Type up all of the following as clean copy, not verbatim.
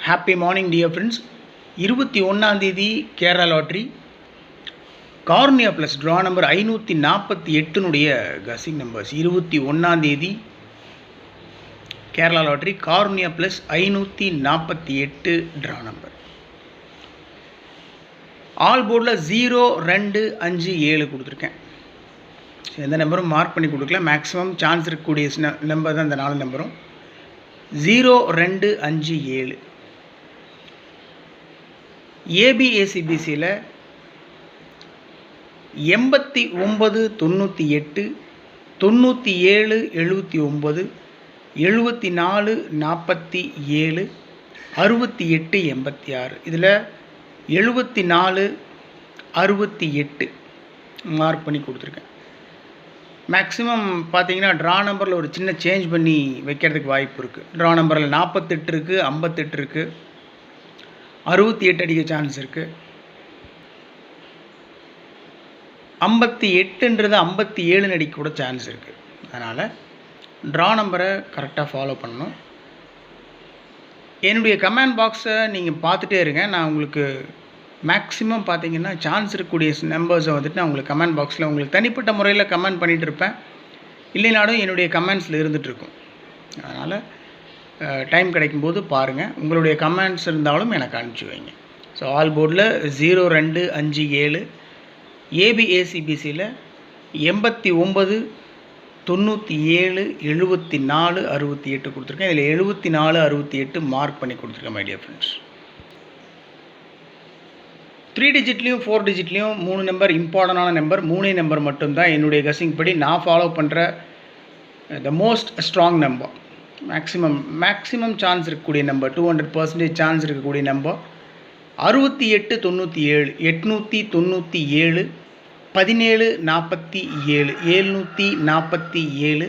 Happy morning dear friends. 21 Kerala lottery Karunya plus draw number 548 guessing numbers. 21 Kerala lottery Karunya plus 548 draw number. All போர்டில் 0, 2, 5, 7 கொடுத்துருக்கேன். எந்த நம்பரும் mark பண்ணி கொடுக்கல. மேக்ஸிமம் சான்ஸ் இருக்கக்கூடிய நம்பர் தான் இந்த 4 நம்பரும். 0, 2, 5, 7. ஏபிஏசிபிசியில் 89, 98, 97, 79, 74, 47, 68, 86. இதில் 74, 68 மார்க் பண்ணி கொடுத்துருக்கேன். மேக்ஸிமம் பார்த்தீங்கன்னா ட்ரா நம்பரில் ஒரு சின்ன சேஞ்ச் பண்ணி வைக்கிறதுக்கு வாய்ப்பு இருக்குது. ட்ரா நம்பரில் 48 இருக்குது, 58 இருக்குது, 68 அடிக்க சான்ஸ் இருக்குது. 58ன்றது 57 அடிக்க கூட சான்ஸ் இருக்குது. அதனால் ட்ரா நம்பரை கரெக்டாக ஃபாலோ பண்ணணும். என்னுடைய கமெண்ட் பாக்ஸை நீங்கள் பார்த்துட்டே இருங்க. நான் உங்களுக்கு மேக்ஸிமம் பார்த்தீங்கன்னா சான்ஸ் இருக்கக்கூடிய நம்பர்ஸை வந்துட்டு நான் உங்களுக்கு கமெண்ட் பாக்ஸில் உங்களுக்கு தனிப்பட்ட முறையில் கமெண்ட் பண்ணிகிட்டு இருப்பேன். இல்லைனாலும் என்னுடைய கமெண்ட்ஸில் இருந்துகிட்ருக்கும். அதனால் டைம் கிடைக்கும்போது பாருங்கள். உங்களுடைய கமெண்ட்ஸ் இருந்தாலும் எனக்கு அனுப்பிச்சி வைங்க. ஸோ ஆல் போர்டில் 0, 2, 5, 7. ஏபிஏசிபிசியில் 89, 97, 74, 68 கொடுத்துருக்கேன். இதில் 74, 68 மார்க் பண்ணி கொடுத்துருக்கேன் மை டியர் ஃப்ரெண்ட்ஸ். 3 டிஜிட்லேயும் 4 டிஜிட்லேயும் 3 நம்பர் இம்பார்ட்டண்டான நம்பர். 3 நம்பர் மட்டும்தான் என்னுடைய கசிங் படி நான் ஃபாலோ பண்ணுற the most strong number. Maximum chance இருக்கக்கூடிய நம்பர், 200% சான்ஸ் இருக்கக்கூடிய நம்பர் 68, 97, 897, 17, 47, 747,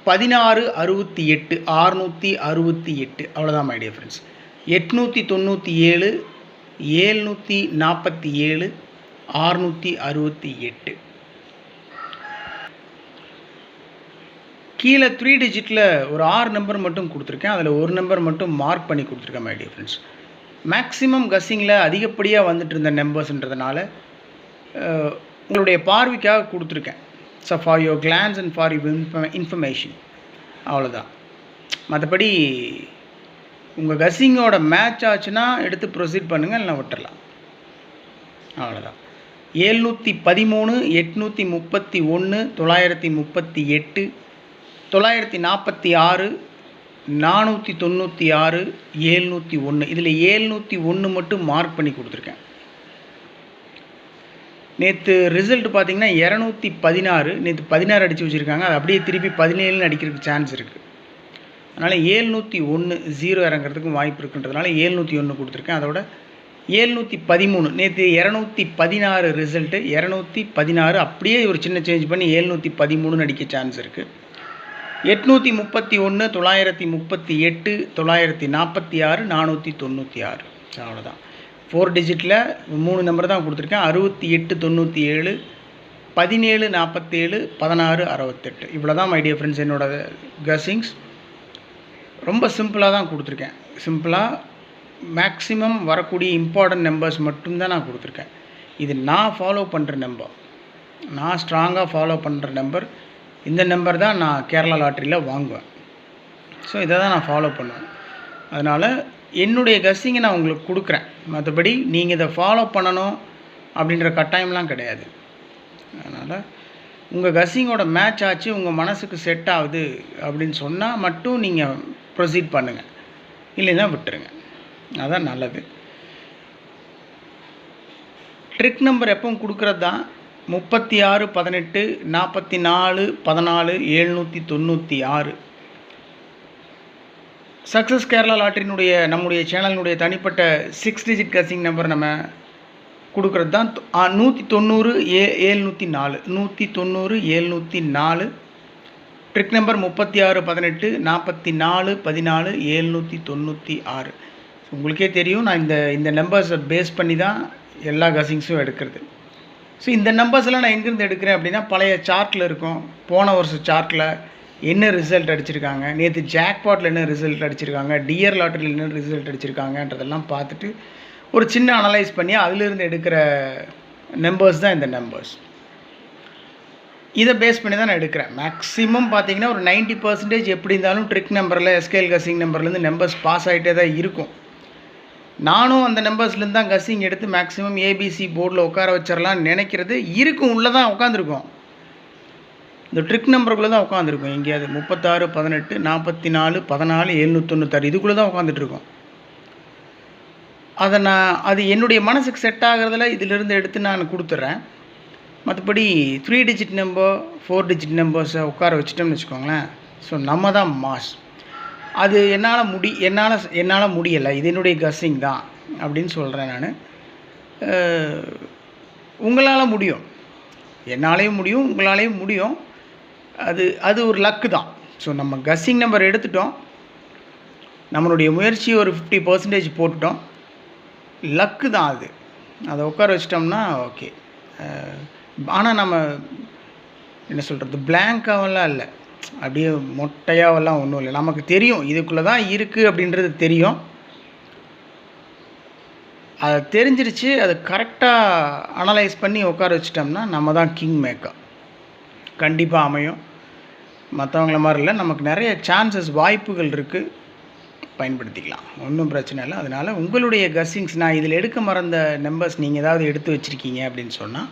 16, 68, 668. அவ்வளோதான் மை டியர் ஃப்ரெண்ட்ஸ். 897, 747, 668. கீழே 3 டிஜிட்டில் ஒரு 6 நம்பர் மட்டும் கொடுத்துருக்கேன். அதில் ஒரு நம்பர் மட்டும் மார்க் பண்ணி கொடுத்துருக்கேன் மை டியர் ஃப்ரெண்ட்ஸ். மேக்ஸிமம் கஸ்ஸிங்கில் அதிகப்படியாக வந்துட்டு இருந்த நம்பர்ஸ்ன்றதுனால உங்களுடைய பார்வைக்காக கொடுத்துருக்கேன். So for your glance and for your information. அவ்வளோதான். மற்றபடி உங்கள் கஸ்ஸிங்கோட மேட்ச் ஆச்சுன்னா எடுத்து ப்ரொசீட் பண்ணுங்கள், இல்லைனா விட்டுடலாம். அவ்வளோதான். 713, 831, 938, 946, 496, 701. இதில் 701 மட்டும் மார்க் பண்ணி கொடுத்துருக்கேன். நேற்று ரிசல்ட் பார்த்திங்கன்னா 216. நேற்று 16 அடித்து வச்சுருக்காங்க. அது அப்படியே திருப்பி 17 அடிக்கிறதுக்கு சான்ஸ் இருக்குது. அதனால் 701 0 இறங்கிறதுக்கும் வாய்ப்பு இருக்குன்றதுனால 701 கொடுத்துருக்கேன். அதோட 713 நேற்று 216 ரிசல்ட்டு 216 அப்படியே ஒரு சின்ன சேஞ்ச் பண்ணி 713 அடிக்க சான்ஸ் இருக்குது. 831, 938, 946, 496. அவ்வளோதான். 4 டிஜிட்டில் 3 நம்பர் தான் கொடுத்துருக்கேன். 68, 97, 17, 47, 16, 68. இவ்வளோ தான் மை டியர் ஃப்ரெண்ட்ஸ் என்னோடய கஸ்ஸிங்ஸ். ரொம்ப சிம்பிளாக தான் கொடுத்துருக்கேன். சிம்பிளாக மேக்ஸிமம் வரக்கூடிய இம்பார்ட்டன்ட் நம்பர்ஸ் மட்டும்தான் நான் கொடுத்துருக்கேன். இது நான் ஃபாலோ பண்ணுற நம்பர், நான் ஸ்ட்ராங்காக ஃபாலோ பண்ணுற நம்பர். இந்த நம்பர் தான் நான் கேரளா லாட்ரியில் வாங்குவேன். ஸோ இதை தான் நான் ஃபாலோ பண்ணுவேன். அதனால் என்னுடைய கஸ்ஸிங்கை நான் உங்களுக்கு கொடுக்குறேன். மற்றபடி நீங்கள் இதை ஃபாலோ பண்ணணும் அப்படின்ற கட்டாயம்லாம் கிடையாது. அதனால் உங்கள் கஸ்ஸிங்கோட மேட்ச் ஆச்சு, உங்கள் மனசுக்கு செட் ஆகுது அப்படின்னு சொன்னால் மட்டும் நீங்கள் ப்ரொசீட் பண்ணுங்கள், இல்லைன்னா விட்டுருங்க. அதுதான் நல்லது. ட்ரிக் நம்பர் எப்பவும் கொடுக்குறது தான். 36, 18, 44, 14, 796. சக்ஸஸ் கேரளா லாட்ரினுடைய நம்முடைய சேனலினுடைய தனிப்பட்ட 6 டிஜிட் கஸ்ஸிங் நம்பர் நம்ம கொடுக்குறது தான். 190, 704, 190, 704. Trick number 36, 18, 44, 14, 796. உங்களுக்கே தெரியும், நான் இந்த நம்பர்ஸை பேஸ் பண்ணி தான் எல்லா கஸ்ஸிங்ஸும் எடுக்கிறது. ஸோ இந்த நம்பர்ஸ்லாம் நான் எங்கேருந்து எடுக்கிறேன் அப்படின்னா பழைய சார்ட்டில் இருக்கும். போன வருஷம் சார்ட்டில் என்ன ரிசல்ட் அடிச்சிருக்காங்க, நேற்று ஜாக்பாட்டில் என்ன ரிசல்ட் அடிச்சிருக்காங்க, டியர் லாட்டரியில் என்ன ரிசல்ட் அடிச்சிருக்காங்கன்றதெல்லாம் பார்த்துட்டு ஒரு சின்ன அனலைஸ் பண்ணி அதிலிருந்து எடுக்கிற நம்பர்ஸ் தான் இந்த நம்பர்ஸ். இதை பேஸ் பண்ணி தான் நான் எடுக்கிறேன். மேக்ஸிமம் பார்த்தீங்கன்னா ஒரு 90% எப்படி இருந்தாலும் ட்ரிக் நம்பரில் எஸ்கேல் கசிங் நம்பர்லேருந்து நம்பர்ஸ் பாஸ் ஆகிட்டே தான் இருக்கும். நானும் அந்த நம்பர்ஸ்லேருந்து தான் கசிங் எடுத்து மேக்ஸிமம் ஏபிசி போர்டில் உட்கார வச்சிடலான்னு நினைக்கிறது இருக்கும். உள்ளே தான் உட்காந்துருக்கோம், இந்த ட்ரிக் நம்பருக்குள்ளே தான் உட்காந்துருக்கோம். எங்கேயாவது 36, 18, 44, 14, 796 இதுக்குள்ளே தான் உட்காந்துட்ருக்கோம். அது என்னுடைய மனசுக்கு செட் ஆகிறதுல இதிலிருந்து எடுத்து நான் கொடுத்துட்றேன். மற்றபடி 3 டிஜிட் நம்பர் 4 டிஜிட் நம்பர்ஸை உட்கார வச்சிட்டோம்னு வச்சுக்கோங்களேன். ஸோ நம்ம தான் மாஸ். அது என்னால் முடியலை, இது என்னுடைய கஸ்ஸிங் தான் அப்படின்னு சொல்கிறேன் நான். உங்களால் முடியும், என்னாலேயும் முடியும், உங்களாலேயும் முடியும். அது ஒரு லக்கு தான். ஸோ நம்ம கஸ்ஸிங் நம்பர் எடுத்துட்டோம், நம்மளுடைய முயற்சி ஒரு 50% போட்டுட்டோம். லக்கு தான் அது. அதை உட்கார வச்சிட்டோம்னா ஓகே. ஆனால் நம்ம என்ன சொல்கிறது, பிளாங்காவெல்லாம் இல்லை, அப்படியே மொட்டையாவெல்லாம் ஒன்றும் இல்லை. நமக்கு தெரியும் இதுக்குள்ளே தான் இருக்குது அப்படின்றது தெரியும். அதை தெரிஞ்சிருச்சு, அதை கரெக்டாக அனலைஸ் பண்ணி உட்கார வச்சிட்டோம்னா நம்ம தான் கிங் மேக்கர். கண்டிப்பாக அமையும். மற்றவங்கள மாதிரி இல்லை, நமக்கு நிறைய சான்சஸ் வாய்ப்புகள் இருக்குது, பயன்படுத்திக்கலாம், ஒன்றும் பிரச்சனை இல்லை. அதனால் உங்களுடைய கஸ்ஸிங்ஸ், நான் இதில் எடுக்க மறந்த நம்பர்ஸ் நீங்கள் ஏதாவது எடுத்து வச்சுருக்கீங்க அப்படின்னு சொன்னால்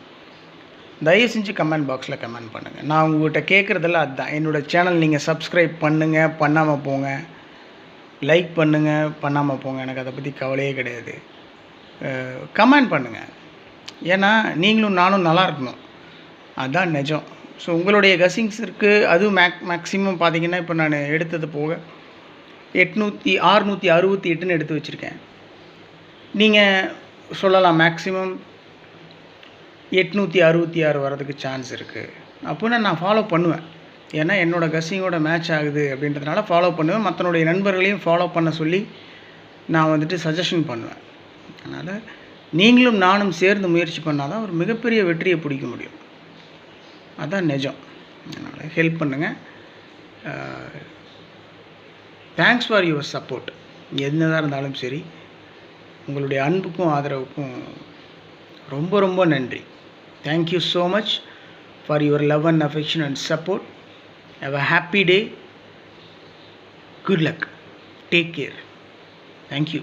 தயவு செஞ்சு கமெண்ட் பாக்ஸில் கமெண்ட் பண்ணுங்கள். நான் உங்கள்கிட்ட கேட்குறதெல்லாம் அதுதான். என்னோடய சேனல் நீங்கள் சப்ஸ்கிரைப் பண்ணுங்கள், பண்ணாமல் போங்க, லைக் பண்ணுங்கள், பண்ணாமல் போங்க, எனக்கு அதை பற்றி கவலையே கிடையாது. கமெண்ட் பண்ணுங்கள், ஏன்னா நீங்களும் நானும் நல்லா இருக்கணும், அதுதான் நிஜம். ஸோ உங்களுடைய கஸ்ஸிங்ஸ் இருக்குது. அதுவும் மேக்ஸிமம் பார்த்தீங்கன்னா இப்போ நான் எடுத்தது போக 668ன்னு எடுத்து வச்சுருக்கேன். நீங்கள் சொல்லலாம் மேக்ஸிமம் 866 வர்றதுக்கு சான்ஸ் இருக்குது அப்படின்னா நான் ஃபாலோ பண்ணுவேன். ஏன்னா என்னோடய கஸ்ஸிங்கோட மேட்ச் ஆகுது அப்படின்றதுனால ஃபாலோ பண்ணுவேன். மற்றனுடைய நண்பர்களையும் ஃபாலோ பண்ண சொல்லி நான் வந்துட்டு சஜஷன் பண்ணுவேன். அதனால் நீங்களும் நானும் சேர்ந்து முயற்சி பண்ணால் தான் ஒரு மிகப்பெரிய வெற்றியை பிடிக்க முடியும், அதுதான் நிஜம். அதனால் ஹெல்ப் பண்ணுங்கள். Thanks for your support. என்னதான் இருந்தாலும் சரி, உங்களுடைய அன்புக்கும் ஆதரவுக்கும் ரொம்ப ரொம்ப நன்றி. Thank you so much for your love and affection and support. Have a happy day. Good luck. Take care. Thank you.